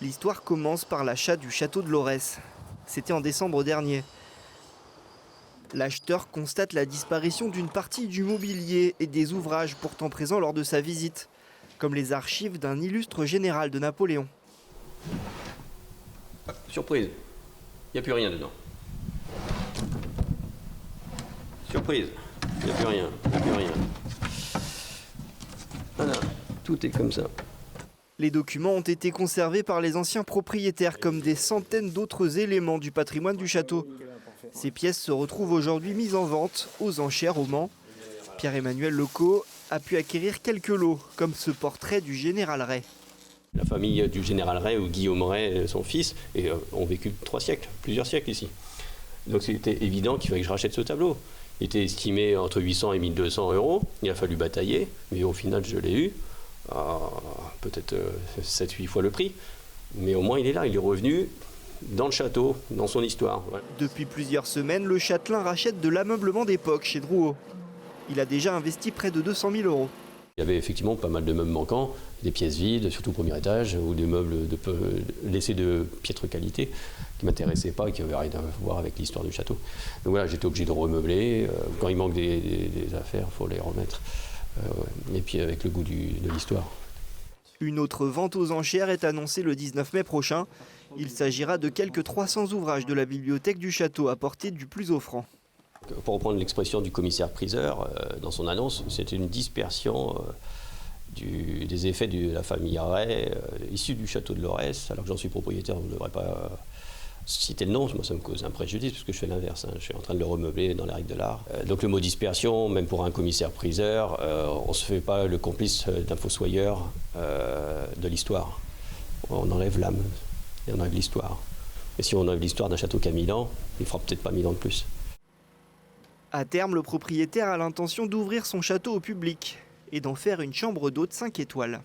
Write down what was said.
L'histoire commence par l'achat du château de Lorès. C'était en décembre dernier. L'acheteur constate la disparition d'une partie du mobilier et des ouvrages pourtant présents lors de sa visite, comme les archives d'un illustre général de Napoléon. Ah, surprise, il n'y a plus rien dedans. Surprise, il n'y a plus rien, Voilà, tout est comme ça. Les documents ont été conservés par les anciens propriétaires comme des centaines d'autres éléments du patrimoine du château. Ces pièces se retrouvent aujourd'hui mises en vente aux enchères au Mans. Pierre-Emmanuel Lecaux a pu acquérir quelques lots, comme ce portrait du général Ray. La famille du général Ray, ou Guillaume Ray, son fils, ont vécu plusieurs siècles ici. Donc c'était évident qu'il fallait que je rachète ce tableau. Il était estimé entre 800 et 1200 €. Il a fallu batailler, mais au final je l'ai eu. Peut-être 7-8 fois le prix, mais au moins il est là, il est revenu dans le château, dans son histoire. Voilà. Depuis plusieurs semaines, le châtelain rachète de l'ameublement d'époque chez Drouot. Il a déjà investi près de 200 000 €. Il y avait effectivement pas mal de meubles manquants, des pièces vides, surtout au premier étage, ou des meubles laissés de piètre qualité, qui ne m'intéressaient pas et qui n'avaient rien à voir avec l'histoire du château. Donc voilà, j'étais obligé de remeubler. Quand il manque des affaires, il faut les remettre. Et puis avec le goût de l'histoire. Une autre vente aux enchères est annoncée le 19 mai prochain. Il s'agira de quelques 300 ouvrages de la bibliothèque du château apportés du plus offrant. Pour reprendre l'expression du commissaire-priseur, dans son annonce, c'était une dispersion des effets de la famille Ray, issue du château de Lorès. Alors que j'en suis propriétaire, on ne devrait pas citer le nom, moi ça me cause un préjudice parce que je fais l'inverse, je suis en train de le remeubler dans les règles de l'art. Donc le mot dispersion, même pour un commissaire-priseur, on ne se fait pas le complice d'un fossoyeur de l'histoire. On enlève l'âme et on enlève l'histoire. Et si on enlève l'histoire d'un château qui a 1000 ans, il ne fera peut-être pas 1000 ans de plus. À terme, le propriétaire a l'intention d'ouvrir son château au public et d'en faire une chambre d'hôte 5 étoiles.